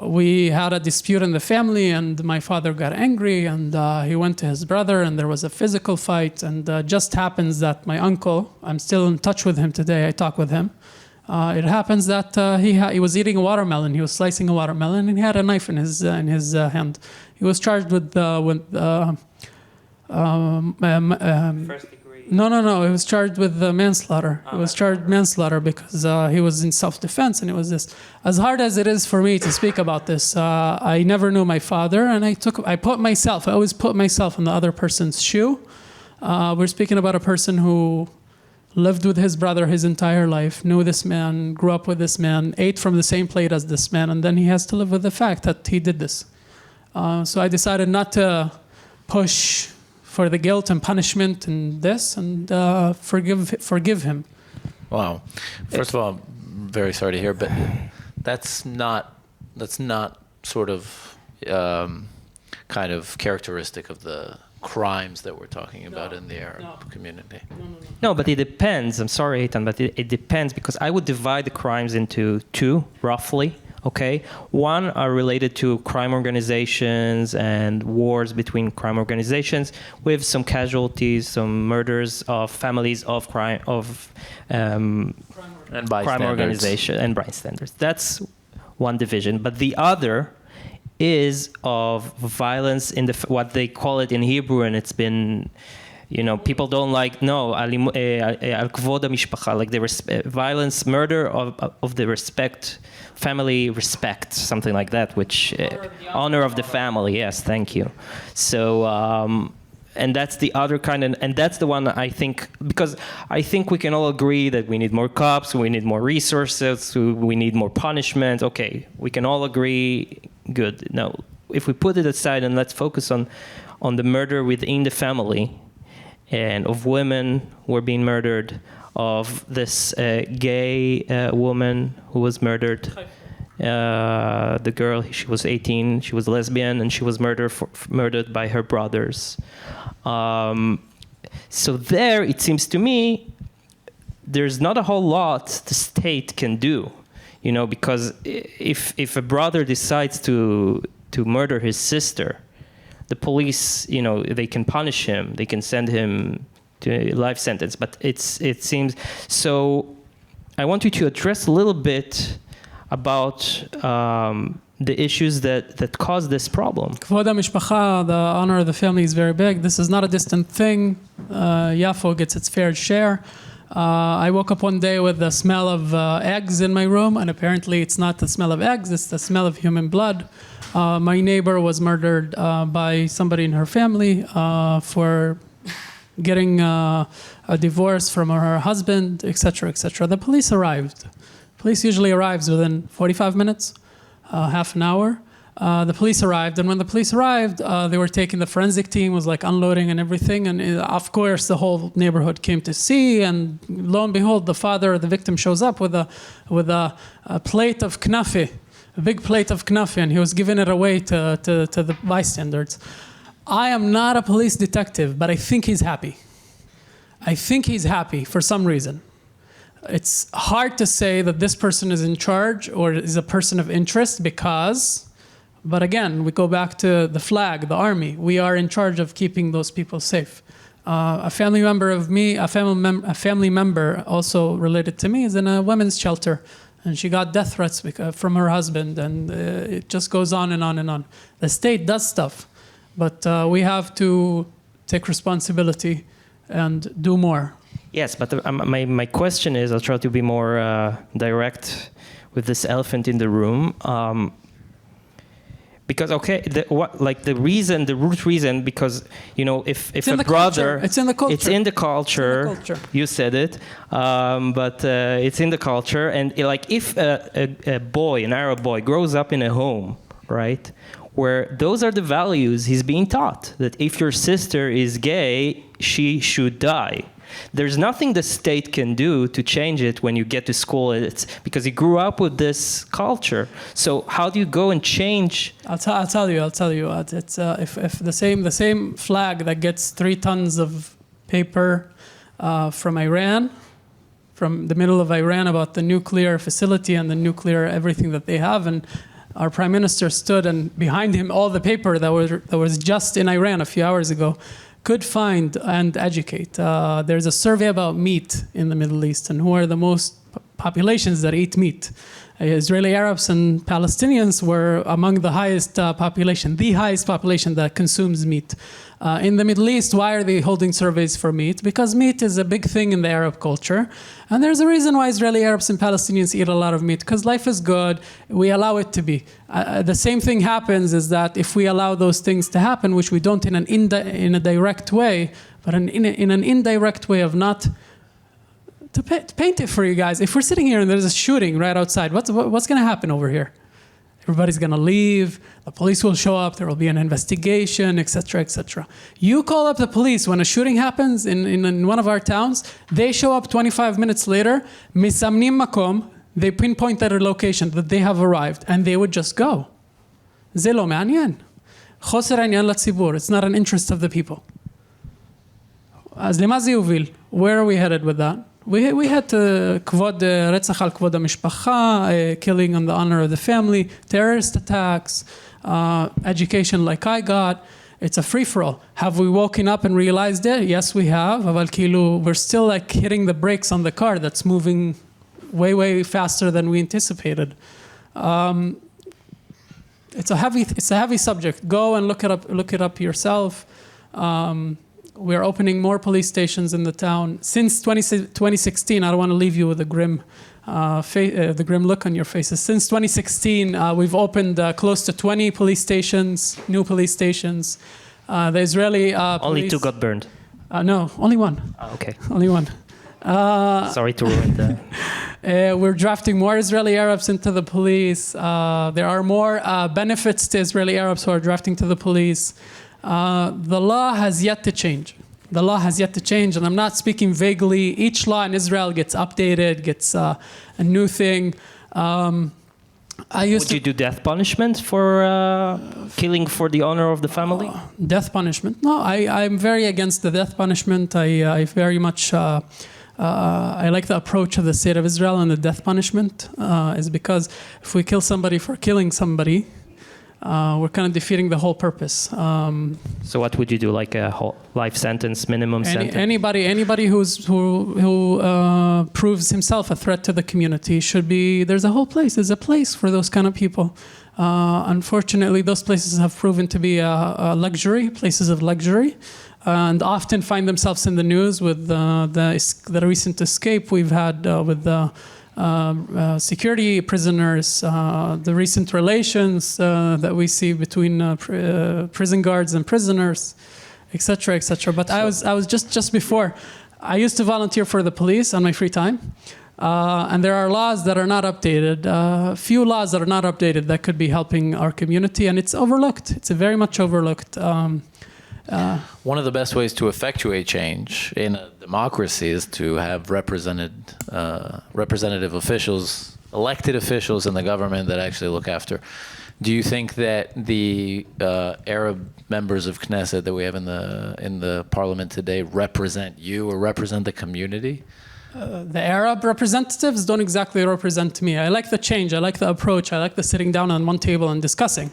We had a dispute in the family, and my father got angry, and he went to his brother, and there was a physical fight. And just happens that my uncle, I'm still in touch with him today, I talk with him. It happens that he was eating a watermelon. He was slicing a watermelon, and he had a knife in his hand. He was charged with First degree. No. He was charged with manslaughter. He was charged manslaughter because he was in self-defense, and it was this. As hard as it is for me to speak about this, I never knew my father, and I always put myself in the other person's shoe. We're speaking about a person who lived with his brother his entire life, knew this man, grew up with this man, ate from the same plate as this man, and then he has to live with the fact that he did this. So I decided not to push for the guilt and punishment and this, and forgive him. Wow. First of all, I'm very sorry to hear, but that's not sort of kind of characteristic of the crimes that we're talking about in the Arab community. No, but it depends. I'm sorry, Eitan, but it depends, because I would divide the crimes into two, roughly. Okay, one are related to crime organizations and wars between crime organizations, with some casualties, some murders of families of crime And crime organization and bystanders. That's one division. But the other is of violence in what they call it in Hebrew, and it's been, people don't like, al kvod hamishpacha, like the violence, murder of the respect, family respect, something like that, which honor of the family. Yes, thank you. So, and that's the other kind, and that's the one I think, because I think we can all agree that we need more cops, we need more resources, we need more punishment. Okay, we can all agree. Good. Now, if we put it aside and let's focus on the murder within the family, and of women who were being murdered, of this gay woman who was murdered. The girl, she was 18, she was lesbian, and she was murdered by her brothers. So there, it seems to me, there's not a whole lot the state can do, because if a brother decides to murder his sister, the police, they can punish him, they can send him to a life sentence. But it seems so. I want you to address a little bit about the issues that cause this problem. Kvod hamishpacha, the honor of the family, is very big. This is not a distant thing. Yafo gets its fair share. I woke up one day with the smell of eggs in my room, and apparently it's not the smell of eggs, it's the smell of human blood. My neighbor was murdered by somebody in her family for getting a divorce from her husband, etc., etc. The police arrived. Police usually arrives within 45 minutes, half an hour. The police arrived, and when the police arrived, they were taking, the forensic team was like unloading and everything, and of course the whole neighborhood came to see, and lo and behold, the father of the victim shows up with a plate of knafe, a big plate of knafe, and he was giving it away to the bystanders. I am not a police detective, but I think he's happy. I think he's happy for some reason. It's hard to say that this person is in charge or is a person of interest but again, we go back to the flag, the army. We are in charge of keeping those people safe. A family member of me, a family member also related to me, is in a women's shelter, and she got death threats from her husband, and it just goes on and on and on. The state does stuff, but we have to take responsibility and do more. Yes, but my question is, I'll try to be more direct with this elephant in the room. Because the root reason, because if a brother, it's in the culture. It's in the culture. You said it, but it's in the culture, and if a boy, an Arab boy, grows up in a home, right, where those are the values he's being taught, that if your sister is gay, she should die. There's nothing the state can do to change it when you get to school. It's because he grew up with this culture. So how do you go and change? I'll tell you. It's if the same flag that gets 3 tons of paper, from Iran, from the middle of Iran, about the nuclear facility and the nuclear everything that they have. And our prime minister stood, and behind him, all the paper that was just in Iran a few hours ago could find and educate. There's a survey about meat in the Middle East and who are the most populations that eat meat. Israeli Arabs and Palestinians were among the highest population, the highest population that consumes meat. In the Middle East, why are they holding surveys for meat? Because meat is a big thing in the Arab culture. And there's a reason why Israeli Arabs and Palestinians eat a lot of meat, because life is good. We allow it to be. The same thing happens is that if we allow those things to happen, which we don't in a direct way, but in an indirect way of not... To paint it for you guys, if we're sitting here and there's a shooting right outside, what's going to happen over here? Everybody's going to leave, the police will show up, there will be an investigation, etc., etc. You call up the police when a shooting happens in one of our towns, they show up 25 minutes later, misamnim makom, they pinpoint their location, that they have arrived, and they would just go. זה לא מעניין. חוסר עניין לציבור, it's not an interest of the people. אז למה זה יוביל? Where are we headed with that? We had to רצח על כבוד המשפחה, killing on the honor of the family, terrorist attacks, education like I got. It's a free-for-all. Have we woken up and realized it? Yes, we have. אבל כאילו, we're still like hitting the brakes on the car that's moving way, way faster than we anticipated. It's a heavy subject. Go and look it up yourself. We're opening more police stations in the town. Since 2016, I don't want to leave you with a grim look on your faces. Since 2016, we've opened close to 20 police stations, new police stations. The Israeli police... Only 2 got burned. No, only one. Okay. Only one. Sorry to ruin that. We're drafting more Israeli Arabs into the police. There are more benefits to Israeli Arabs who are drafting to the police. The law has yet to change. The law has yet to change, and I'm not speaking vaguely. Each law in Israel gets updated, gets a new thing. Would you do death punishment for killing for the honor of the family? Death punishment? No, I'm very against the death punishment. I very much... I like the approach of the state of Israel on the death punishment, is because if we kill somebody for killing somebody, we're kind of defeating the whole purpose. So what would you do, like a whole life sentence, minimum sentence? Anybody who proves himself a threat to the community should be, there's a place for those kind of people. Unfortunately, those places have proven to be places of luxury, and often find themselves in the news with the recent escape we've had with the security prisoners, the recent relations that we see between prison guards and prisoners, etc., etc. But I was just before, I used to volunteer for the police on my free time, and there are laws that are not updated, few laws that are not updated that could be helping our community, and it's overlooked. It's very much overlooked. One of the best ways to effectuate change in a democracy is to have representative officials, elected officials in the government that actually look after. Do you think that the Arab members of Knesset that we have in the parliament today represent you or represent the community? The Arab representatives don't exactly represent me. I like the change. I like the approach. I like the sitting down on one table and discussing.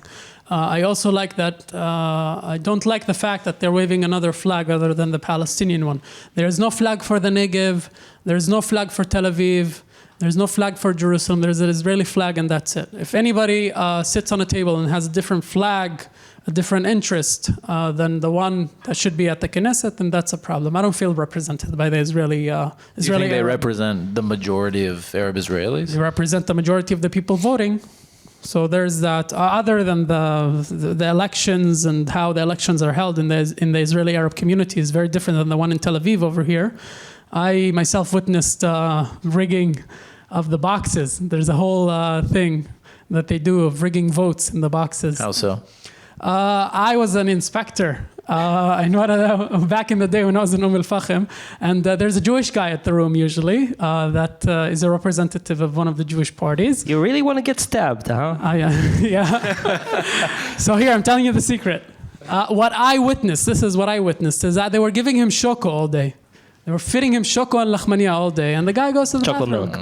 I also like that, I don't like the fact that they're waving another flag other than the Palestinian one. There is no flag for the Negev. There is no flag for Tel Aviv. There's no flag for Jerusalem. There's an Israeli flag, and that's it. If anybody sits on a table and has a different flag, a different interest than the one that should be at the Knesset, then that's a problem. I don't feel represented by the Israeli. Do you think they represent the majority of Arab Israelis? They represent the majority of the people voting. So there's that. Other than the elections and how the elections are held in the Israeli Arab community is very different than the one in Tel Aviv over here. I myself witnessed rigging of the boxes. There's a whole thing that they do of rigging votes in the boxes. How so? I was an inspector. I know back in the day when I was in Al-Fahim, and there's a Jewish guy at the room usually that is a representative of one of the Jewish parties. You really want to get stabbed, huh? Yeah. So here, I'm telling you the secret. What I witnessed, this is what I witnessed, is that they were giving him shoko all day. They were feeding him shoko and lachmania all day, and the guy goes to the Choco bathroom. milk.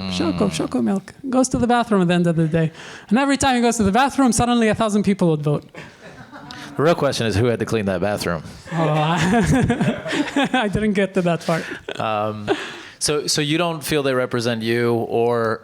Shoko milk. Goes to the bathroom at the end of the day. And every time he goes to the bathroom, suddenly 1,000 people would vote. The real question is who had to clean that bathroom? I didn't get to that part. So you don't feel they represent you,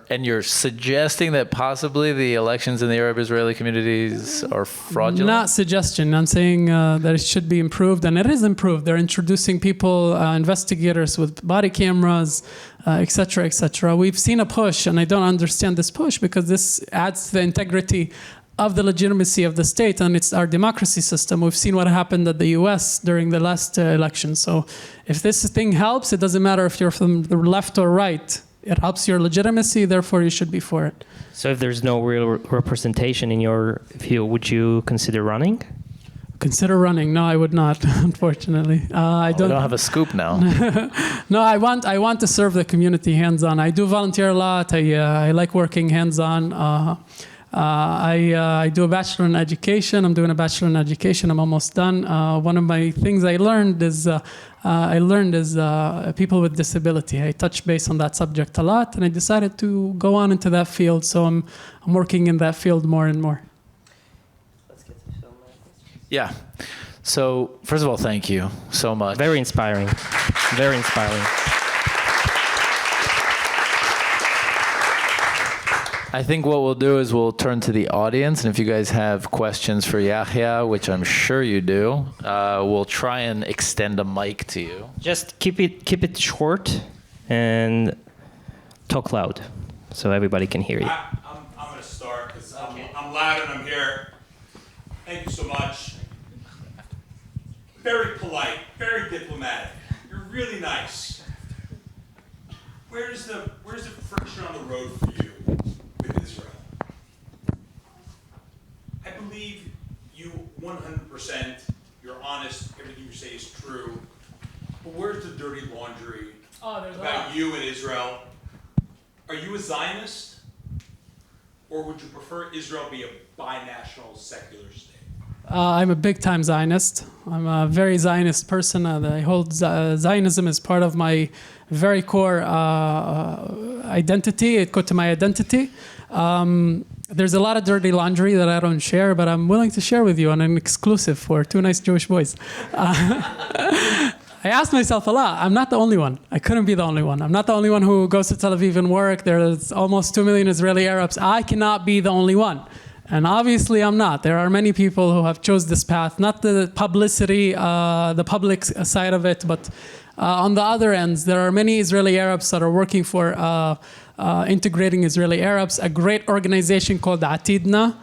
and you're suggesting that possibly the elections in the Arab-Israeli communities are fraudulent? Not suggestion. I'm saying that it should be improved, and it is improved. They're introducing people, investigators with body cameras, et cetera, et cetera. We've seen a push, and I don't understand this push because this adds to the integrity of the legitimacy of the state, and it's our democracy system. We've seen what happened at the US during the last election. So if this thing helps, it doesn't matter if you're from the left or right. It helps your legitimacy, therefore you should be for it. So if there's no real representation in your view, would you consider running? Consider running? No, I would not, unfortunately. I don't have a scoop now. No, I want to serve the community hands-on. I do volunteer a lot. I like working hands-on. I do a bachelor in education. I'm doing a bachelor in education. I'm almost done. One of my things I learned is people with disability. I touch base on that subject a lot, and I decided to go on into that field. So I'm working in that field more and more. Let's get to some questions. Yeah. So first of all, thank you so much. Very inspiring. Very inspiring. I think what we'll do is we'll turn to the audience, and if you guys have questions for Yahya, which I'm sure you do, we'll try and extend a mic to you. Just keep it short and talk loud so everybody can hear you. I'm going to start because I'm loud and I'm here. Thank you so much. Very polite, very diplomatic. You're really nice. Where's the friction on the road for you with Israel? I believe you 100%. You're honest. Everything you say is true. But where's the dirty laundry about you and Israel? Are you a Zionist? Or would you prefer Israel be a binational secular state? I'm a big-time Zionist. I'm a very Zionist person. I hold Zionism as part of my very core identity. It got to my identity. There's a lot of dirty laundry that I don't share, but I'm willing to share with you on an exclusive for two nice Jewish boys. I asked myself a lot. I'm not the only one. I couldn't be the only one. I'm not the only one who goes to Tel Aviv and work. There's almost 2 million Israeli Arabs. I cannot be the only one. And obviously I'm not. There are many people who have chose this path, not the publicity, the public side of it, but on the other ends, there are many Israeli Arabs that are working for integrating Israeli Arabs. A great organization called Atidna.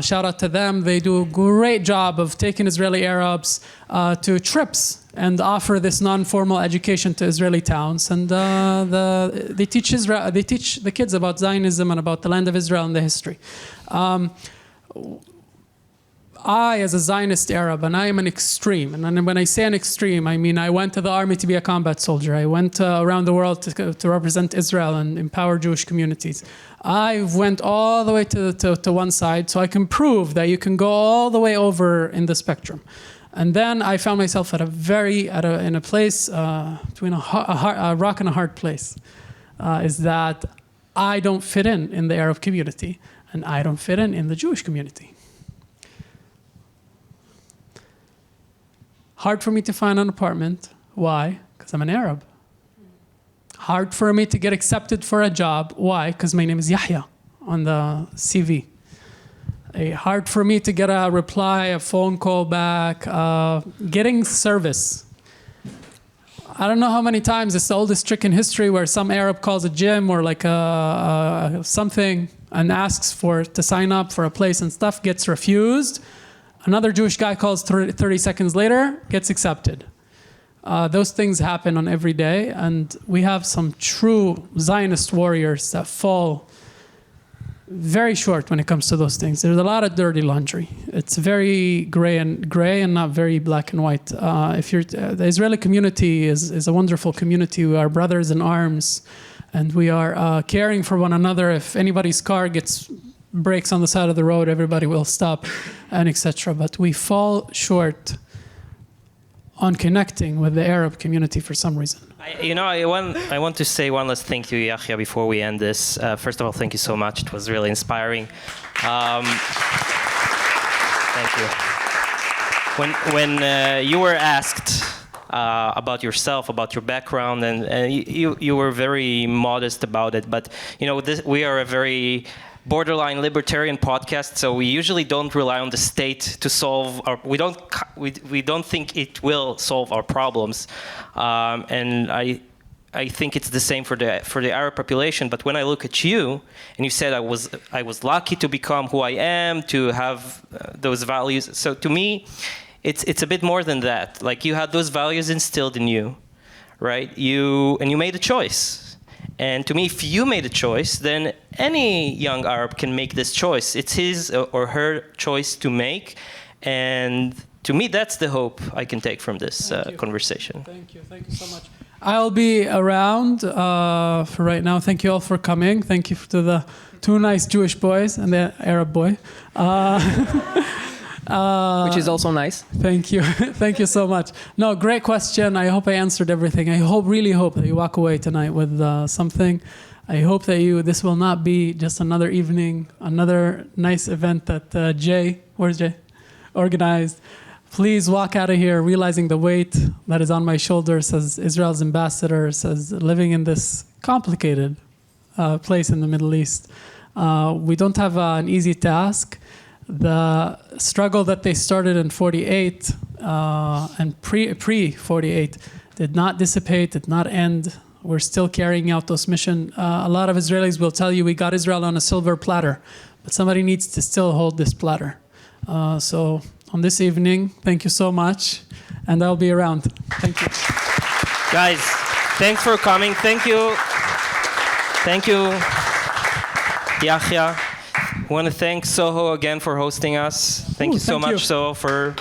Shout out to them. They do a great job of taking Israeli Arabs to trips and offer this non-formal education to Israeli towns. And they teach the kids about Zionism and about the land of Israel and the history. I, as a Zionist Arab, and I am an extreme, and when I say an extreme, I mean I went to the army to be a combat soldier. I went around the world to represent Israel and empower Jewish communities. I went all the way to one side, so I can prove that you can go all the way over in the spectrum. And then I found myself in a place between a rock and a hard place. Is that I don't fit in the Arab community, and I don't fit in the Jewish community. Hard for me to find an apartment. Why? Because I'm an Arab. Hard for me to get accepted for a job. Why? Because my name is Yahya on the CV. Hard for me to get a reply, a phone call back, getting service. I don't know how many times it's the oldest trick in history where some Arab calls a gym or like something and asks to sign up for a place and stuff, gets refused. Another Jewish guy calls 30 seconds later, gets accepted. Those things happen on every day, and we have some true Zionist warriors that fall very short when it comes to those things. There's a lot of dirty laundry. It's very gray and not very black and white. The Israeli community is a wonderful community. We are brothers in arms, and we are caring for one another. If anybody's car breaks on the side of the road, everybody will stop, and etc. But we fall short on connecting with the Arab community for some reason. I want to say one last thank you, Yahya, before we end this. First of all, thank you so much. It was really inspiring. Thank you. When you were asked about yourself, about your background, and you were very modest about it, but we are a very borderline libertarian podcast, so we usually don't rely on the state to solve our. We don't think it will solve our problems, and I think it's the same for the Arab population. But when I look at you, and you said I was lucky to become who I am, to have those values. So to me, it's a bit more than that. Like, you had those values instilled in you, right? You made a choice. And to me, if you made a choice, then any young Arab can make this choice. It's his or her choice to make. And to me, that's the hope I can take from this conversation. Thank you so much. I'll be around for right now. Thank you all for coming. Thank you to the two nice Jewish boys and the Arab boy. Which is also nice. Thank you. Thank you so much. No, great question. I hope I answered everything. I really hope that you walk away tonight with something. I hope that this will not be just another evening, another nice event that where's Jay? Organized. Please walk out of here realizing the weight that is on my shoulders as Israel's ambassador, as living in this complicated place in the Middle East. We don't have an easy task. The struggle that they started in 48 and pre-48 did not dissipate, did not end. We're still carrying out those missions. A lot of Israelis will tell you we got Israel on a silver platter, but somebody needs to still hold this platter. So on this evening, thank you so much, and I'll be around. Thank you. Guys, thanks for coming. Thank you. Thank you, Yahya. I want to thank Soho again for hosting us. Thank you so much, Soho, for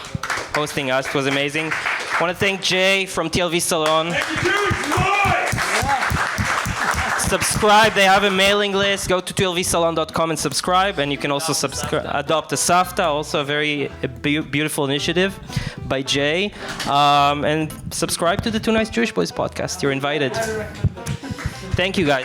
hosting us. It was amazing. I want to thank Jay from TLV Salon. Subscribe. They have a mailing list. Go to tlvsalon.com and subscribe. And you can also adopt a Safta, also a beautiful initiative by Jay. And subscribe to the Two Nice Jewish Boys podcast. You're invited. Thank you, guys.